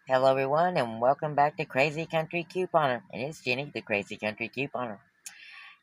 Hello everyone and welcome back to Crazy Country Couponer. And it's Jenny, the Crazy Country Couponer.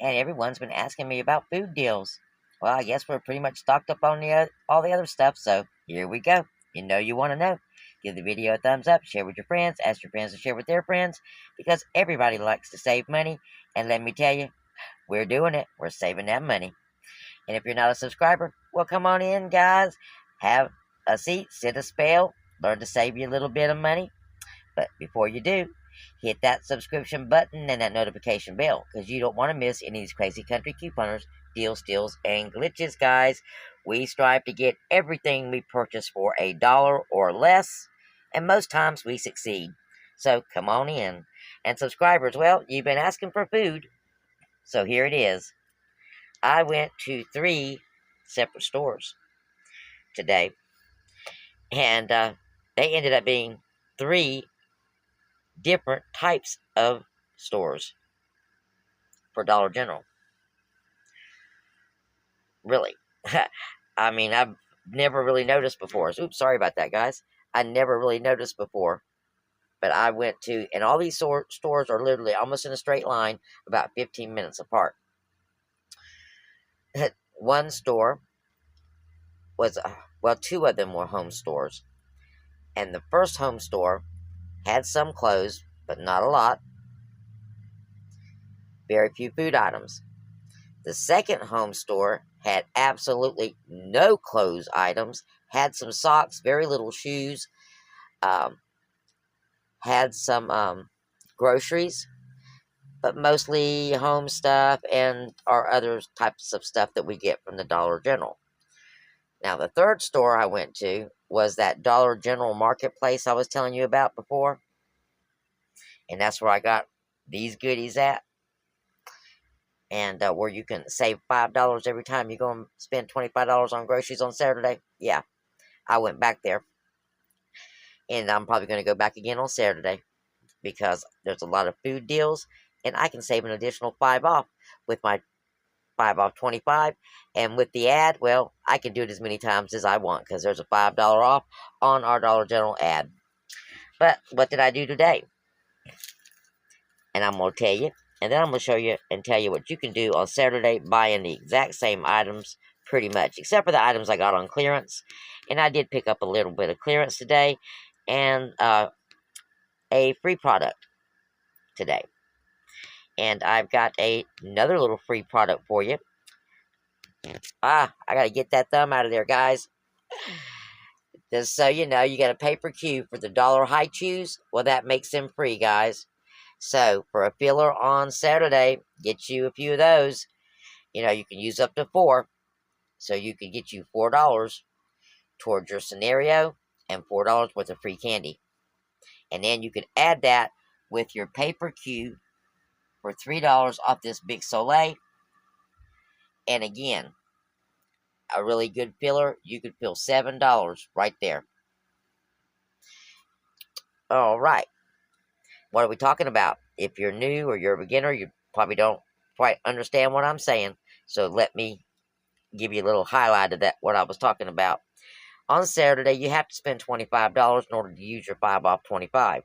And everyone's been asking me about food deals. Well, I guess we're pretty much stocked up on all the other stuff, so here we go. You know you want to know. Give the video a thumbs up, share with your friends, ask your friends to share with their friends, because everybody likes to save money. And let me tell you, we're doing it. We're saving that money. And if you're not a subscriber, well, come on in, guys. Have a seat, sit a spell, learn to save you a little bit of money. But before you do, hit that subscription button and that notification bell, because you don't want to miss any of these crazy country couponers, deals, steals, and glitches, guys. We strive to get everything we purchase for $1 or less, and most times we succeed. So come on in. And subscribers, well, you've been asking for food, so here it is. I went to 3 separate stores today, and they ended up being 3 different types of stores for Dollar General. Really. I mean, I've never really noticed before. Oops, sorry about that, guys. I never really noticed before. But I went to, and all these stores are literally almost in a straight line, about 15 minutes apart. One store was, well, 2 of them were home stores. And the first home store had some clothes, but not a lot. Very few food items. The second home store had absolutely no clothes items, had some socks, very little shoes, had some groceries, but mostly home stuff and our other types of stuff that we get from the Dollar General. Now, the third store I went to was that Dollar General marketplace I was telling you about before, and that's where I got these goodies at. And where you can save $5 every time you go and spend $25 on groceries on Saturday. Yeah, I went back there. And I'm probably going to go back again on Saturday, because there's a lot of food deals, and I can save an additional 5 off with my 5 off 25. And with the ad, well, I can do it as many times as I want, because there's a $5 off on our Dollar General ad. But what did I do today? And I'm going to tell you. And then I'm going to show you and tell you what you can do on Saturday, buying the exact same items, pretty much, except for the items I got on clearance. And I did pick up a little bit of clearance today, and a free product today. And I've got another little free product for you. I got to get that thumb out of there, guys. Just so you know, you got to pay per queue for the dollar high chews. Well, that makes them free, guys. So, for a filler on Saturday, get you a few of those. You know, you can use up to 4. So, you can get you $4 towards your scenario and $4 worth of free candy. And then you can add that with your pay per queue for $3 off this big Soleil. And again, a really good filler, you could fill $7 right there. All right. What are we talking about? If you're new or you're a beginner, you probably don't quite understand what I'm saying. So let me give you a little highlight of that, what I was talking about. On Saturday, you have to spend $25 in order to use your 5 off 25.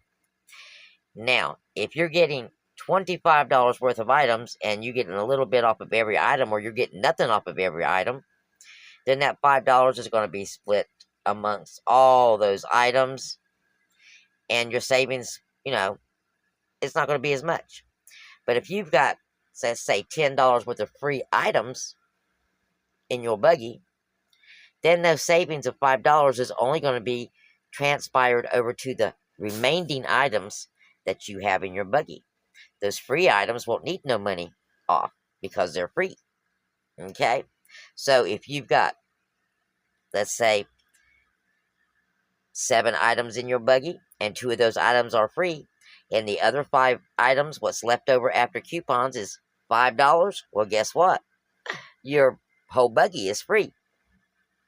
Now, if you're getting $25 worth of items and you're getting a little bit off of every item, or you're getting nothing off of every item, then that $5 is going to be split amongst all those items, and your savings, it's not going to be as much. But if you've got, let's say, $10 worth of free items in your buggy, then those savings of $5 is only going to be transpired over to the remaining items that you have in your buggy. Those free items won't need no money off because they're free. Okay? So if you've got, let's say, 7 items in your buggy, and 2 of those items are free, and the other 5 items, what's left over after coupons, is $5, well, guess what? Your whole buggy is free.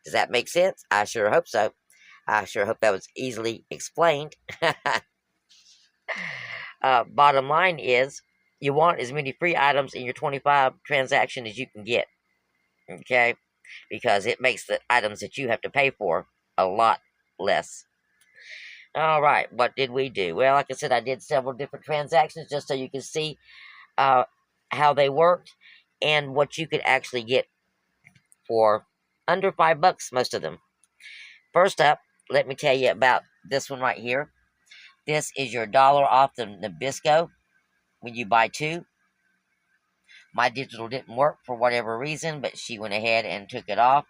Does that make sense? I sure hope so. I sure hope that was easily explained. Bottom line is, you want as many free items in your 25 transaction as you can get. Okay? Because it makes the items that you have to pay for a lot less. All right, what did we do? Well, like I said, I did several different transactions just so you can see uh, how they worked and what you could actually get for under $5, most of them. First up, let me tell you about this one right here. This is your dollar off the Nabisco when you buy two. My digital didn't work for whatever reason, but she went ahead and took it off.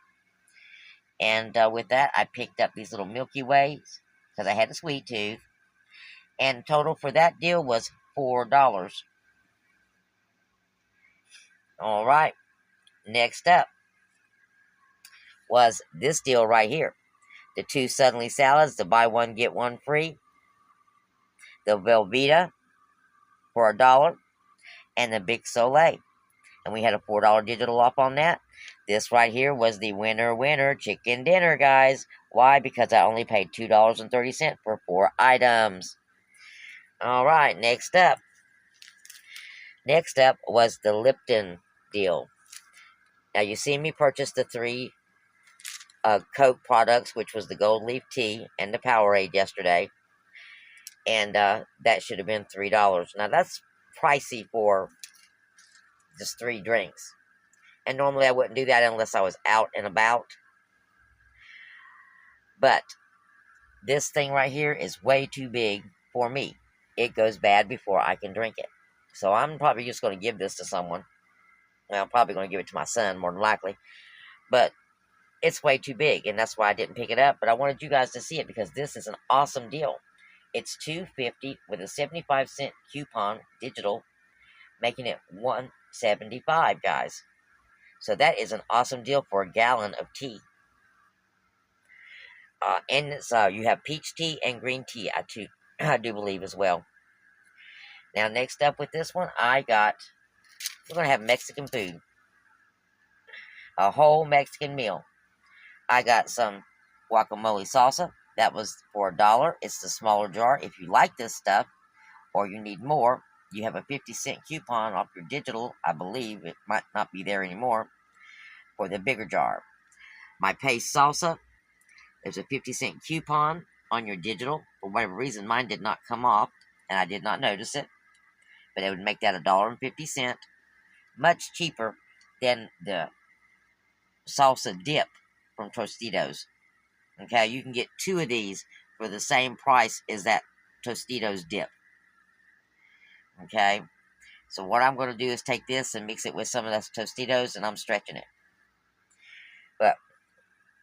And with that, I picked up these little Milky Ways because I had a sweet tooth. And total for that deal was $4. All right. Next up was this deal right here. The two Suddenly Salads, the buy one, get one free. The Velveeta for $1. And the Big Soleil. And we had a $4 digital off on that. This right here was the winner chicken dinner, guys. Why? Because I only paid $2.30 for 4 items. All right, next up. Next up was the Lipton deal. Now, you see me purchase the 3 Coke products, which was the Gold Leaf Tea and the Powerade yesterday. And that should have been $3. Now, that's pricey for just 3 drinks. And normally I wouldn't do that unless I was out and about. But this thing right here is way too big for me. It goes bad before I can drink it. So I'm probably just going to give this to someone. Well, I'm probably going to give it to my son, more than likely. But it's way too big, and that's why I didn't pick it up. But I wanted you guys to see it because this is an awesome deal. It's $2.50 with a 75-cent coupon digital, making it $1.75, guys. So that is an awesome deal for a gallon of tea. And it's you have peach tea and green tea, I do believe as well. Now, next up with this one, we're going to have Mexican food. A whole Mexican meal. I got some guacamole salsa. That was for $1. It's the smaller jar. If you like this stuff, or you need more, you have a 50-cent coupon off your digital. I believe it might not be there anymore for the bigger jar. My paste salsa, there's a 50-cent coupon on your digital. For whatever reason, mine did not come off, and I did not notice it. But it would make that $1.50, much cheaper than the salsa dip from Tostitos. Okay, you can get 2 of these for the same price as that Tostitos dip. Okay, so what I'm going to do is take this and mix it with some of those Tostitos, and I'm stretching it. But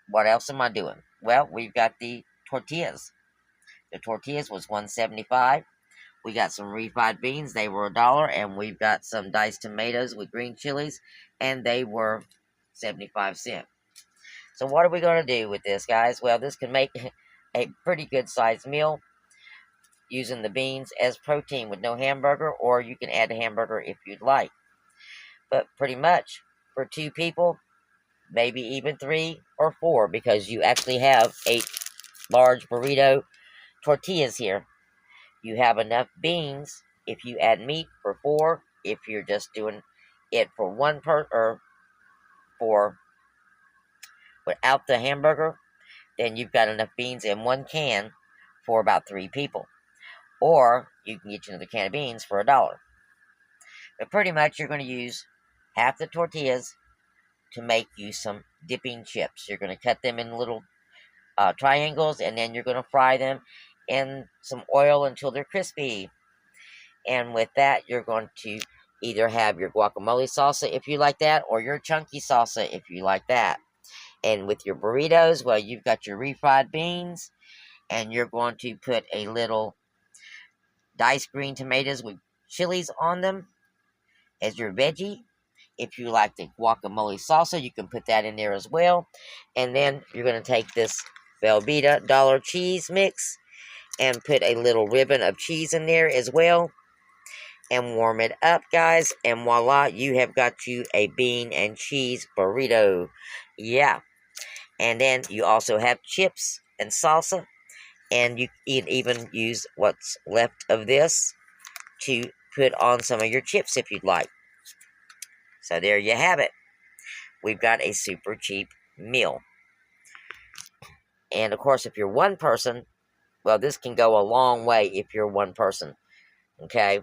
what else am I doing? Well, we've got the tortillas. The tortillas was $1.75. We got some refried beans. They were $1. And we've got some diced tomatoes with green chilies. And they were 75 cents. So what are we going to do with this, guys? Well, this can make a pretty good sized meal using the beans as protein with no hamburger. Or you can add a hamburger if you'd like. But pretty much for 2 people, maybe even 3 or 4. Because you actually have 8 large burrito tortillas here. You have enough beans if you add meat for 4. If you're just doing it for one or for without the hamburger, then you've got enough beans in 1 can for about 3 people. Or you can get you another can of beans for $1. But pretty much you're going to use half the tortillas to make you some dipping chips. You're going to cut them in little triangles, and then you're going to fry them in some oil until they're crispy. And with that, you're going to either have your guacamole salsa if you like that, or your chunky salsa if you like that. And with your burritos, well, you've got your refried beans, and you're going to put a little diced green tomatoes with chilies on them as your veggie. If you like the guacamole salsa, you can put that in there as well. And then you're going to take this Velveeta dollar cheese mix and put a little ribbon of cheese in there as well. And warm it up, guys. And voila, you have got you a bean and cheese burrito. Yeah. And then you also have chips and salsa. And you can even use what's left of this to put on some of your chips if you'd like. So there you have it. We've got a super cheap meal. And of course, if you're one person, Well, this can go a long way if you're one person. Okay?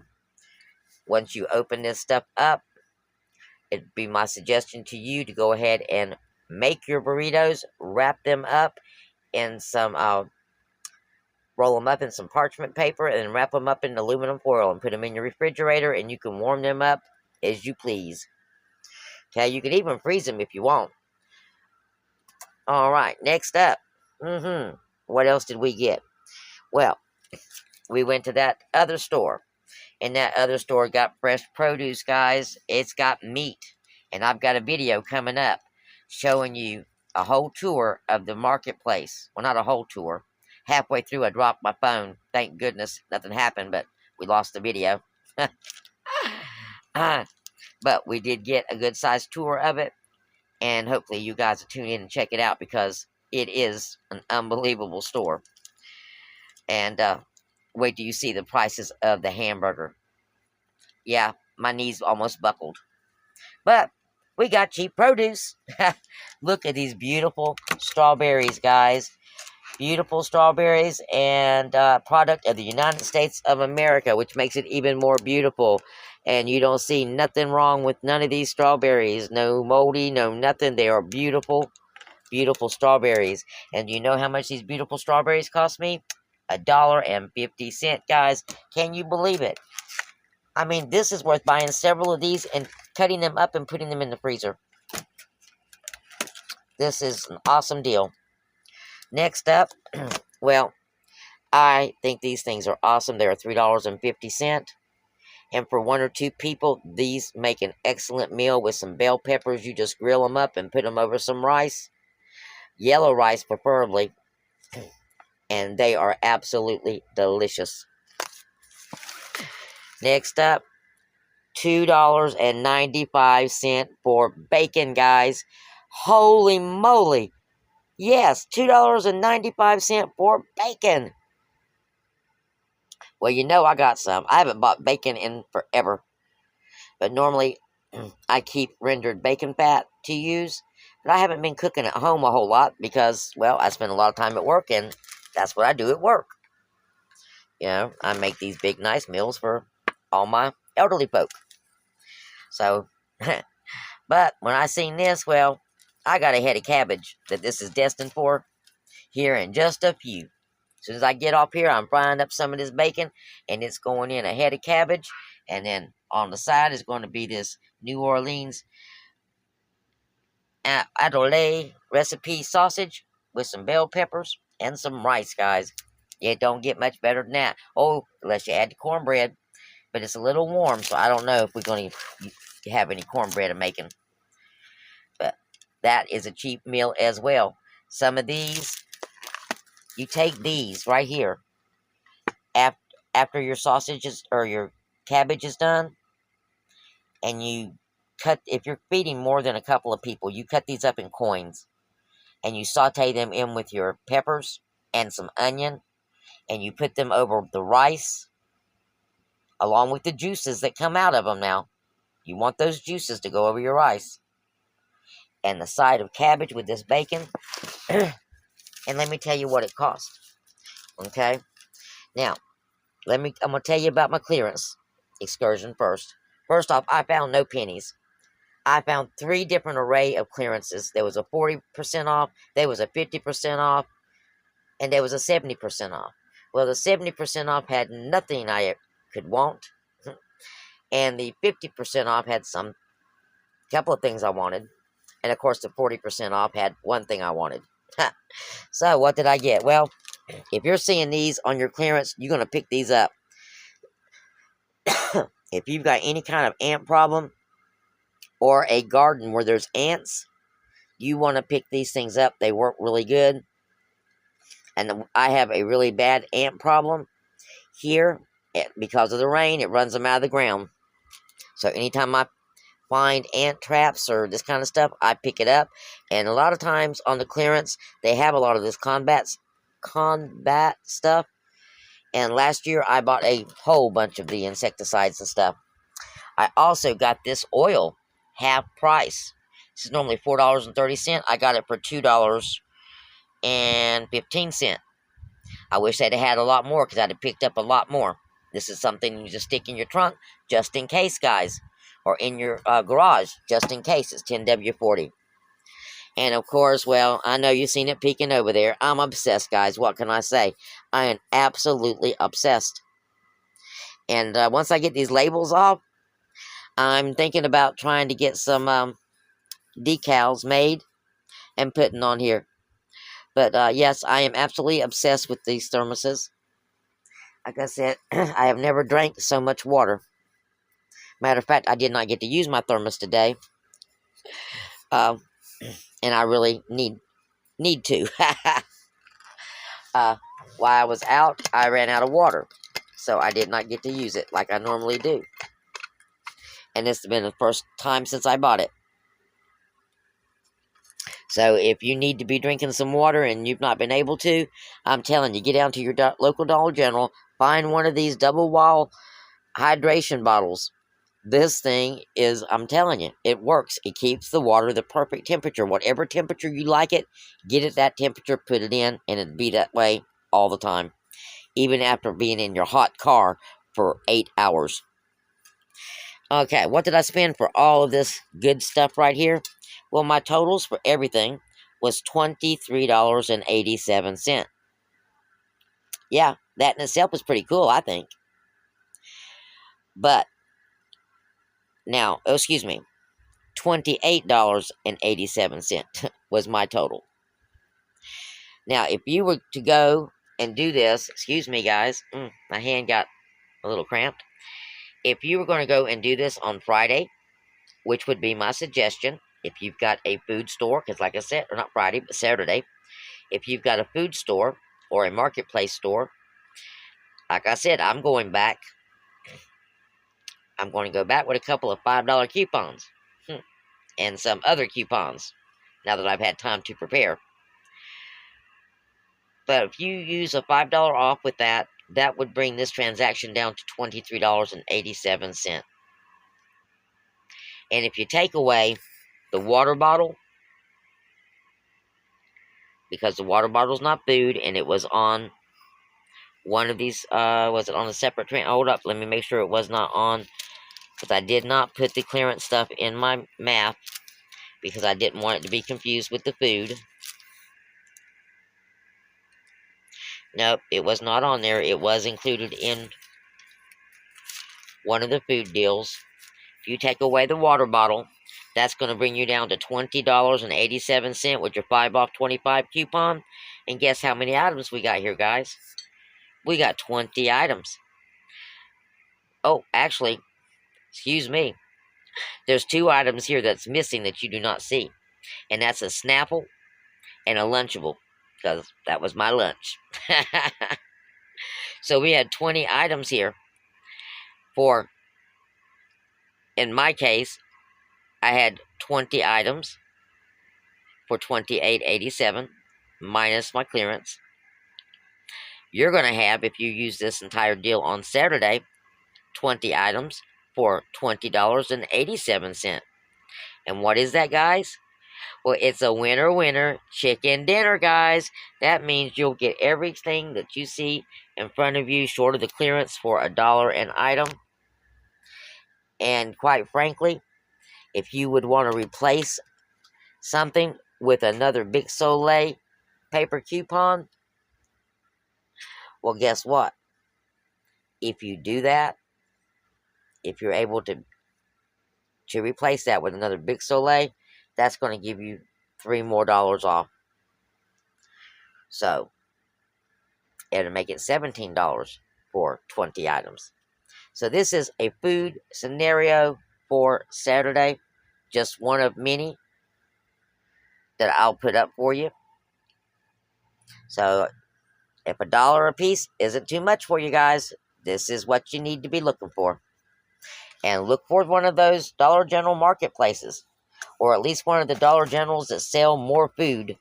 Once you open this stuff up, it'd be my suggestion to you to go ahead and make your burritos, wrap them up in some, roll them up in some parchment paper, and then wrap them up in aluminum foil and put them in your refrigerator, and you can warm them up as you please. Okay, you can even freeze them if you want. All right, next up. What else did we get? Well, we went to that other store, and that other store got fresh produce, guys. It's got meat, and I've got a video coming up showing you a whole tour of the marketplace. Well, not a whole tour. Halfway through, I dropped my phone. Thank goodness nothing happened, but we lost the video. But we did get a good-sized tour of it, and hopefully you guys will tune in and check it out because it is an unbelievable store. And wait till you see the prices of the hamburger. Yeah, my knees almost buckled. But we got cheap produce. Look at these beautiful strawberries, guys. Beautiful strawberries, and product of the United States of America, which makes it even more beautiful. And you don't see nothing wrong with none of these strawberries. No moldy, no nothing. They are beautiful, beautiful strawberries. And do you know how much these beautiful strawberries cost me? $1.50, guys. Can you believe it? I mean, this is worth buying several of these and cutting them up and putting them in the freezer. This is an awesome deal. Next up, well, I think these things are awesome. They are $3.50. And for one or two people, these make an excellent meal with some bell peppers. You just grill them up and put them over some rice. Yellow rice, preferably. And they are absolutely delicious. Next up, $2.95 for bacon, guys. Holy moly. Yes, $2.95 for bacon. Well, you know I got some. I haven't bought bacon in forever. But normally, I keep rendered bacon fat to use. But I haven't been cooking at home a whole lot because, well, I spend a lot of time at work, and that's what I do at work. You know, I make these big, nice meals for all my elderly folk. So, but when I seen this, well, I got a head of cabbage that this is destined for here in just a few. As soon as I get off here, I'm frying up some of this bacon, and it's going in a head of cabbage. And then on the side is going to be this New Orleans adole recipe sausage with some bell peppers and some rice, guys. It don't get much better than that. Oh, unless you add the cornbread. But it's a little warm, so I don't know if we're going to have any cornbread making. But that is a cheap meal as well. Some of these, you take these right here. After your sausages or your cabbage is done, and you cut, if you're feeding more than a couple of people, you cut these up in coins, and you saute them in with your peppers and some onion, and you put them over the rice, along with the juices that come out of them now. You want those juices to go over your rice. And the side of cabbage with this bacon. And let me tell you what it cost. Okay? Now, I'm going to tell you about my clearance excursion first. First off, I found no pennies. I found 3 different array of clearances. There was a 40% off, there was a 50% off, and there was a 70% off. Well, the 70% off had nothing I could want. And the 50% off had some couple of things I wanted. And of course, the 40% off had one thing I wanted. So, what did I get? Well, if you're seeing these on your clearance, you're going to pick these up. If you've got any kind of ant problem or a garden where there's ants, you want to pick these things up. They work really good. And I have a really bad ant problem here. Because of the rain, it runs them out of the ground. So anytime I find ant traps or this kind of stuff, I pick it up. And a lot of times on the clearance, they have a lot of this combat stuff. And last year, I bought a whole bunch of the insecticides and stuff. I also got this oil, half price. This is normally $4.30. I got it for $2.15. I wish they'd have had a lot more because I'd have picked up a lot more. This is something you just stick in your trunk just in case, guys. Or in your garage just in case. It's 10W40. And of course, well, I know you've seen it peeking over there. I'm obsessed, guys. What can I say? I am absolutely obsessed. And once I get these labels off, I'm thinking about trying to get some decals made and putting on here. But yes, I am absolutely obsessed with these thermoses. Like I said, I have never drank so much water. Matter of fact, I did not get to use my thermos today. Uh, and I really need to. uh, while I was out, I ran out of water. So I did not get to use it like I normally do. And this has been the first time since I bought it. So if you need to be drinking some water and you've not been able to, I'm telling you, get down to your local Dollar General, find one of these double wall hydration bottles. This thing is, I'm telling you, it works. It keeps the water the perfect temperature. Whatever temperature you like it, get it that temperature, put it in, and it'll be that way all the time. Even after being in your hot car for 8 hours. Okay, what did I spend for all of this good stuff right here? Well, my totals for everything was $23.87. Yeah, that in itself was pretty cool, I think. But, now, oh, excuse me, $28.87 was my total. Now, if you were to go and do this, excuse me, guys, my hand got a little cramped. If you were going to go and do this on Friday, which would be my suggestion, if you've got a food store, because like I said, or not Friday, but Saturday, if you've got a food store or a marketplace store, like I said, I'm going back. I'm going to go back with a couple of $5 coupons and some other coupons now that I've had time to prepare. But if you use a $5 off with that, that would bring this transaction down to $23.87. And if you take away the water bottle, because the water bottle is not food, and it was on one of these, was it on a separate train? Hold up, let me make sure it was not on, because I did not put the clearance stuff in my math, because I didn't want it to be confused with the food. Nope, it was not on there. It was included in one of the food deals. If you take away the water bottle, that's going to bring you down to $20.87 with your 5 off 25 coupon. And guess how many items we got here, guys? We got 20 items. Oh, actually, excuse me. There's 2 items here that's missing that you do not see. And that's a Snapple and a Lunchable. Because that was my lunch. So we had 20 items here for, in my case, I had 20 items for $28.87 minus my clearance. You're going to have, if you use this entire deal on Saturday, 20 items for $20.87. And what is that, guys? Well, it's a winner chicken dinner, guys. That means you'll get everything that you see in front of you short of the clearance for $1 an item. And quite frankly, if you would want to replace something with another Big Soleil paper coupon, well, guess what? If you do that, if you're able to replace that with another Big Soleil, that's going to give you $3 more off. So, it'll make it $17 for 20 items. So this is a food scenario for Saturday. Just one of many that I'll put up for you. So, if $1 a piece isn't too much for you guys, this is what you need to be looking for. And look for one of those Dollar General marketplaces. Or at least one of the Dollar Generals that sell more food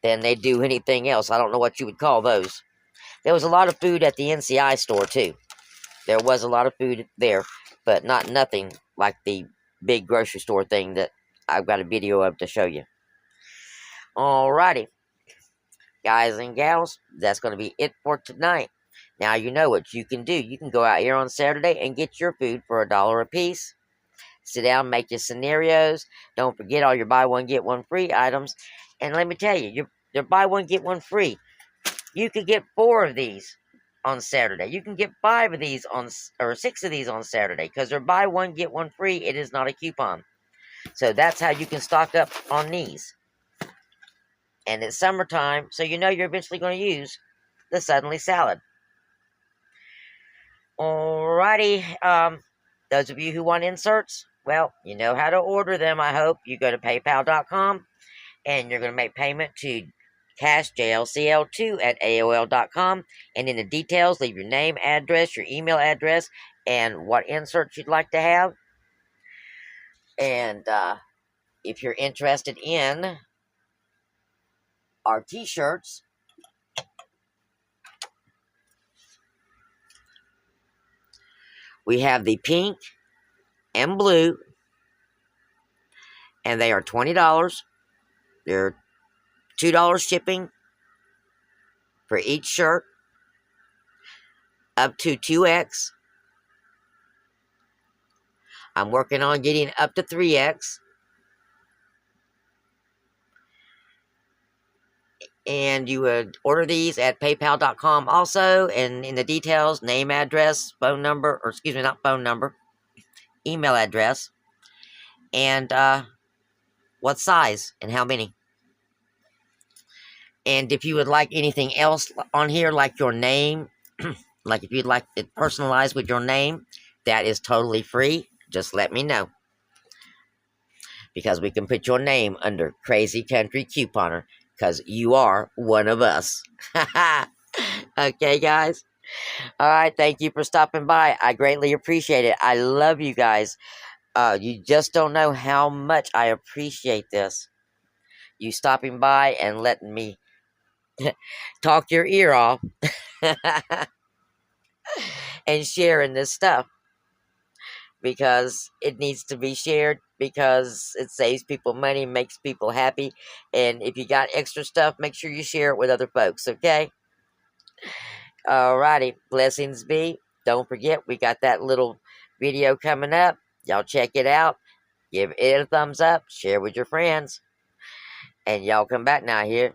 than they do anything else. I don't know what you would call those. There was a lot of food at the NCI store, too. There was a lot of food there, but nothing like the big grocery store thing that I've got a video of to show you. Alrighty. guys and gals, that's going to be it for tonight. Now you know what you can do. You can go out here on Saturday and get your food for $1 a piece. Sit down, make your scenarios. Don't forget all your buy one, get one free items. And let me tell you, your buy one, get one free. You could get 4 of these on Saturday. You can get 5 of these or 6 of these on Saturday because they're buy one, get one free. It is not a coupon. So that's how you can stock up on these. And it's summertime, so you know you're eventually going to use the Suddenly Salad. Alrighty, those of you who want inserts, well, you know how to order them, I hope. You go to paypal.com, and you're going to make payment to cashjlcl2 at aol.com, and in the details, leave your name, address, your email address, and what inserts you'd like to have. And if you're interested in our t-shirts, we have the pink and blue, and they are $20. They're $2 shipping for each shirt, up to 2X. I'm working on getting up to 3X. And you would order these at paypal.com also, and in the details, name, address, phone number, or excuse me, not phone number, email address, and what size and how many. And if you would like anything else on here, like your name, like if you'd like it personalized with your name, that is totally free. Just let me know. Because we can put your name under Crazy Country Couponer. Because you are one of us. Okay, guys? Alright, thank you for stopping by. I greatly appreciate it. I love you guys. You just don't know how much I appreciate this. You stopping by and letting me talk your ear off. And sharing this stuff. Because it needs to be shared. Because it saves people money, makes people happy. And if you got extra stuff, make sure you share it with other folks, okay? Alrighty, blessings be. Don't forget, we got that little video coming up. Y'all check it out. Give it a thumbs up. Share with your friends. And y'all come back now here